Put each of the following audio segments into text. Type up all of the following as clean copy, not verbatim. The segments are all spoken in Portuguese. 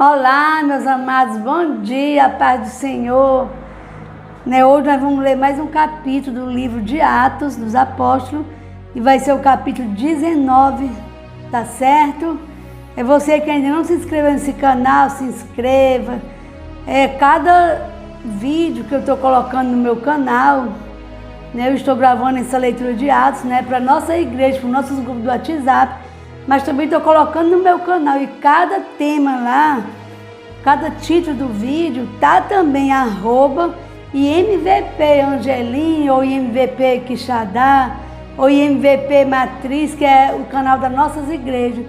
Olá, meus amados, bom dia, paz do Senhor. Hoje nós vamos ler mais um capítulo do livro de Atos dos Apóstolos e vai ser o capítulo 19, tá certo? É você que ainda não se inscreveu nesse canal, se inscreva. Cada vídeo que eu estou colocando no meu canal, eu estou gravando essa leitura de Atos, para a nossa igreja, para os nossos grupos do WhatsApp, mas também estou colocando no meu canal e cada tema lá, cada título do vídeo tá também @IMVP Angelim, ou IMVP Quixadá, ou IMVP Matriz, que é o canal das nossas igrejas.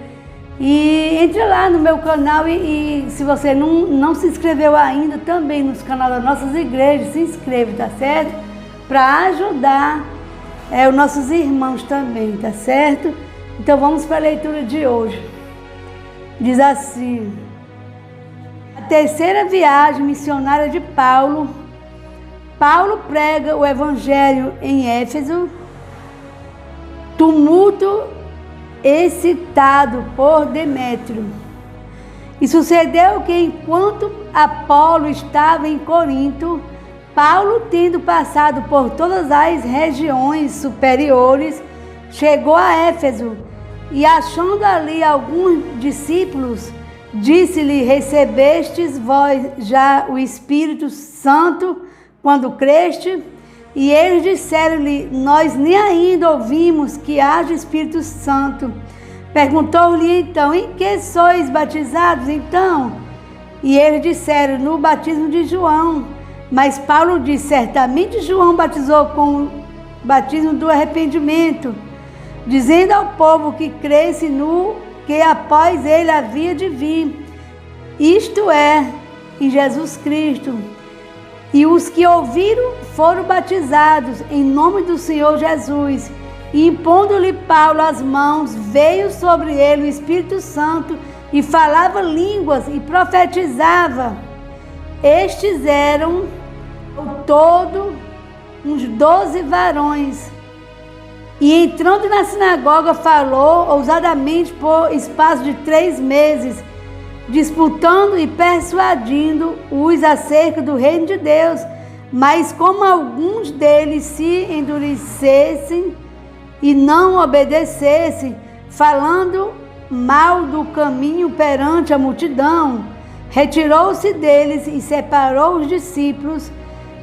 E entre lá no meu canal e se você não se inscreveu ainda, também nos canais das nossas igrejas, se inscreve, tá certo? Para ajudar os nossos irmãos também, tá certo? Então vamos para a leitura de hoje. Diz assim: a terceira viagem missionária de Paulo. Paulo prega o evangelho em Éfeso. Tumulto excitado por Demétrio. E sucedeu que enquanto Apolo estava em Corinto, Paulo, tendo passado por todas as regiões superiores, chegou a Éfeso e, achando ali alguns discípulos, disse-lhe: recebestes vós já o Espírito Santo quando creste? E eles disseram-lhe: nós nem ainda ouvimos que haja Espírito Santo. Perguntou-lhe então: em que sois batizados então? E eles disseram: no batismo de João. Mas Paulo disse: certamente João batizou com o batismo do arrependimento, dizendo ao povo que cresce no que após ele havia de vir, isto é, em Jesus Cristo. E os que ouviram foram batizados em nome do Senhor Jesus. E impondo-lhe Paulo as mãos, veio sobre ele o Espírito Santo e falava línguas e profetizava. Estes eram ao todo uns 12 varões. E entrando na sinagoga falou ousadamente por espaço de 3 meses, disputando e persuadindo-os acerca do reino de Deus. Mas como alguns deles se endurecessem e não obedecessem, falando mal do caminho perante a multidão, retirou-se deles e separou os discípulos,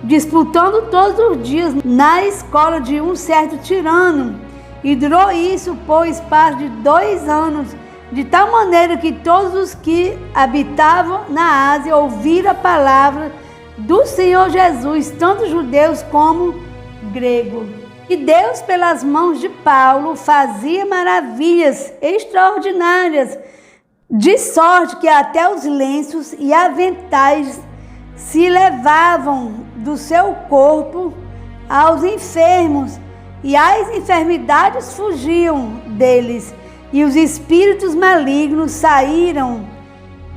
disputando todos os dias na escola de um certo tirano. E durou isso por espaço de 2 anos, de tal maneira que todos os que habitavam na Ásia ouviram a palavra do Senhor Jesus, tanto judeus como gregos. E Deus, pelas mãos de Paulo, fazia maravilhas extraordinárias, de sorte que até os lenços e aventais se levavam do seu corpo aos enfermos, e as enfermidades fugiam deles, e os espíritos malignos saíram.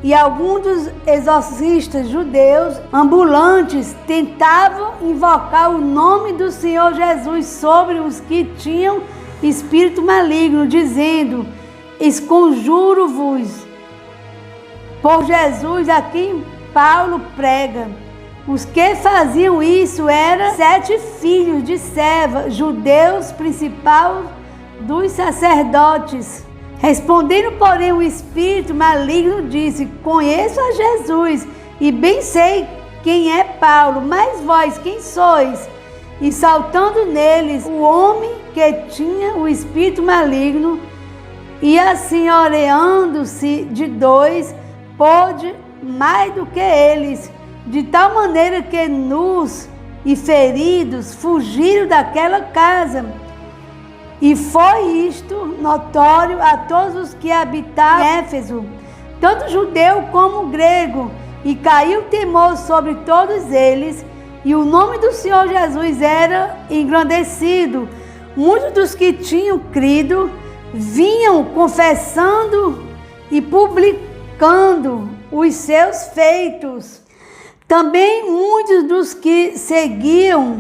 E alguns dos exorcistas judeus ambulantes tentavam invocar o nome do Senhor Jesus sobre os que tinham espírito maligno, dizendo: esconjuro-vos por Jesus a quem Paulo prega. Os que faziam isso eram 7 filhos de Seva, judeus, principal dos sacerdotes. Respondendo, porém, o espírito maligno disse: conheço a Jesus e bem sei quem é Paulo, mas vós quem sois? E saltando neles o homem que tinha o espírito maligno, e assim oreando-se de 2, pôde mais do que eles, de tal maneira que nus e feridos fugiram daquela casa. E foi isto notório a todos os que habitavam em Éfeso, tanto judeu como grego, e caiu temor sobre todos eles, e o nome do Senhor Jesus era engrandecido. Muitos dos que tinham crido vinham confessando e publicando os seus feitos. Também muitos dos que seguiam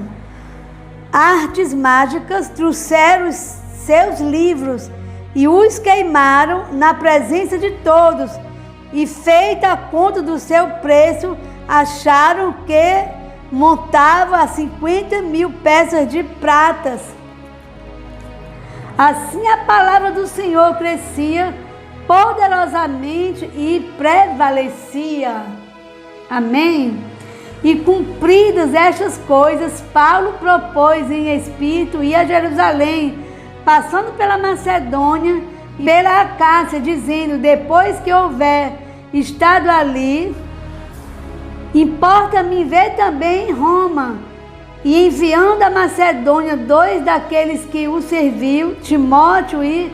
artes mágicas trouxeram os seus livros e os queimaram na presença de todos, e feita a conta do seu preço, acharam que montava a 50.000 peças de pratas. Assim a palavra do Senhor crescia poderosamente e prevalecia. Amém? E cumpridas estas coisas, Paulo propôs em espírito ir a Jerusalém, passando pela Macedônia e pela Acácia, dizendo: depois que houver estado ali, importa-me ver também Roma. E enviando a Macedônia 2 daqueles que o serviu, Timóteo e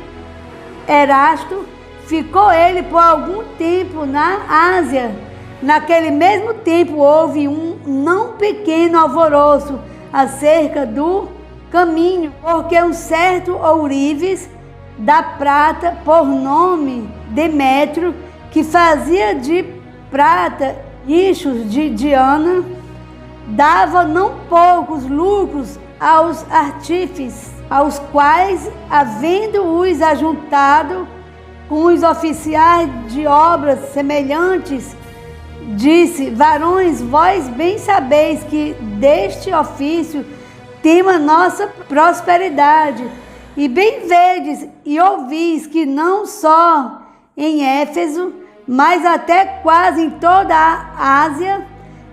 Erasto, ficou ele por algum tempo na Ásia. Naquele mesmo tempo houve um não pequeno alvoroço acerca do caminho, porque um certo ourives da prata, por nome Demétrio, que fazia de prata nichos de Diana, dava não poucos lucros aos artífices, aos quais, havendo-os ajuntado com os oficiais de obras semelhantes, disse: varões, vós bem sabeis que deste ofício temos a nossa prosperidade, e bem vedes e ouvis que não só em Éfeso, mas até quase em toda a Ásia,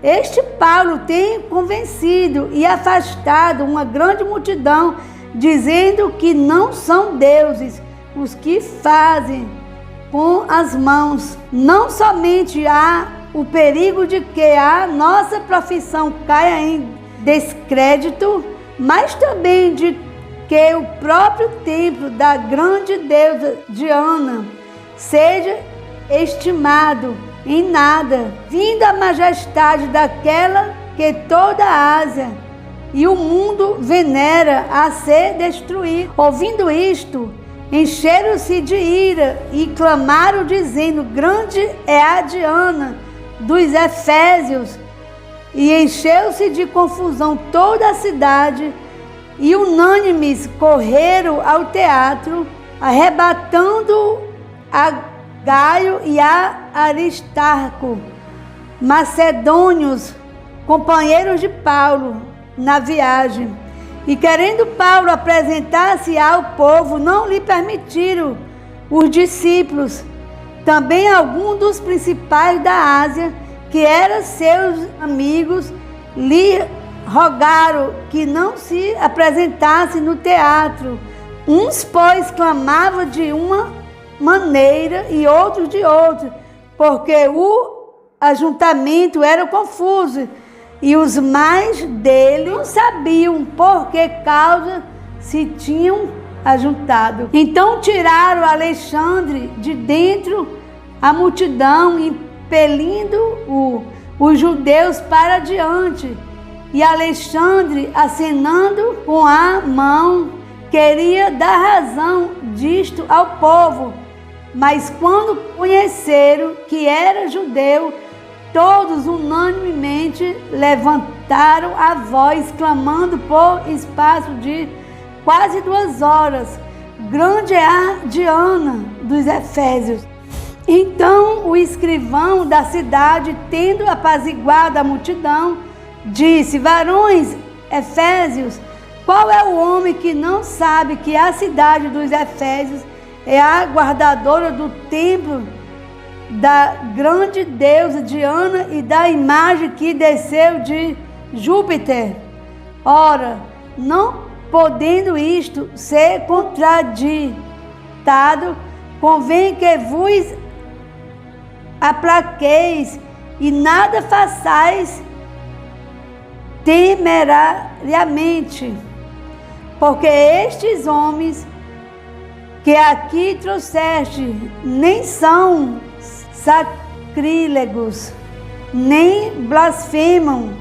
este Paulo tem convencido e afastado uma grande multidão, dizendo que não são deuses os que fazem com as mãos. Não somente há o perigo de que a nossa profissão caia em descrédito, mas também de que o próprio templo da grande deusa Diana seja estimado em nada, vindo a majestade daquela que toda a Ásia e o mundo venera a ser destruído. Ouvindo isto, encheram-se de ira e clamaram, dizendo: grande é a Diana dos Efésios. E encheu-se de confusão toda a cidade, e unânimes correram ao teatro, arrebatando a Gaio e a Aristarco, macedônios, companheiros de Paulo na viagem. E querendo Paulo apresentar-se ao povo, não lhe permitiram os discípulos. Também alguns dos principais da Ásia, que eram seus amigos, lhe rogaram que não se apresentasse no teatro. Uns, pois, clamavam de uma maneira e outros de outra, porque o ajuntamento era confuso, e os mais dele não sabiam por que causa se tinham ajuntado. Então tiraram Alexandre de dentro a multidão, impelindo os judeus para diante. E Alexandre, acenando com a mão, queria dar razão disto ao povo. Mas quando conheceram que era judeu, todos unanimemente levantaram a voz, clamando por espaço de quase 2 horas: grande é a Diana dos Efésios. Então o escrivão da cidade, tendo apaziguado a multidão, disse: varões Efésios, qual é o homem que não sabe que a cidade dos Efésios é a guardadora do templo da grande deusa Diana e da imagem que desceu de Júpiter? Ora, não podendo isto ser contraditado, convém que vos aplaqueis e nada façais temerariamente, porque estes homens que aqui trouxeste nem são sacrílegos, nem blasfemam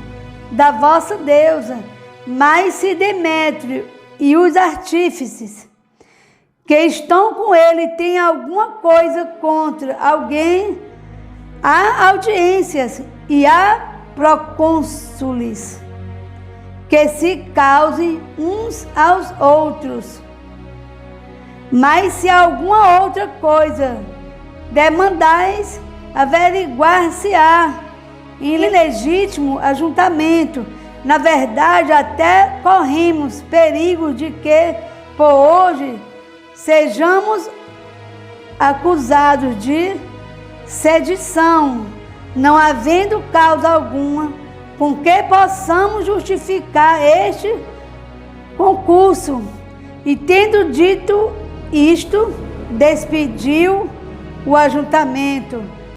da vossa deusa, mas se Demétrio e os artífices que estão com ele têm alguma coisa contra alguém, há audiências e há procônsules que se causem uns aos outros. Mas se alguma outra coisa demandais, averiguar-se-á em ilegítimo ajuntamento. Na verdade, até corremos perigo de que, por hoje, sejamos acusados de sedição, não havendo causa alguma com que possamos justificar este concurso. E tendo dito isto, despediu o ajuntamento.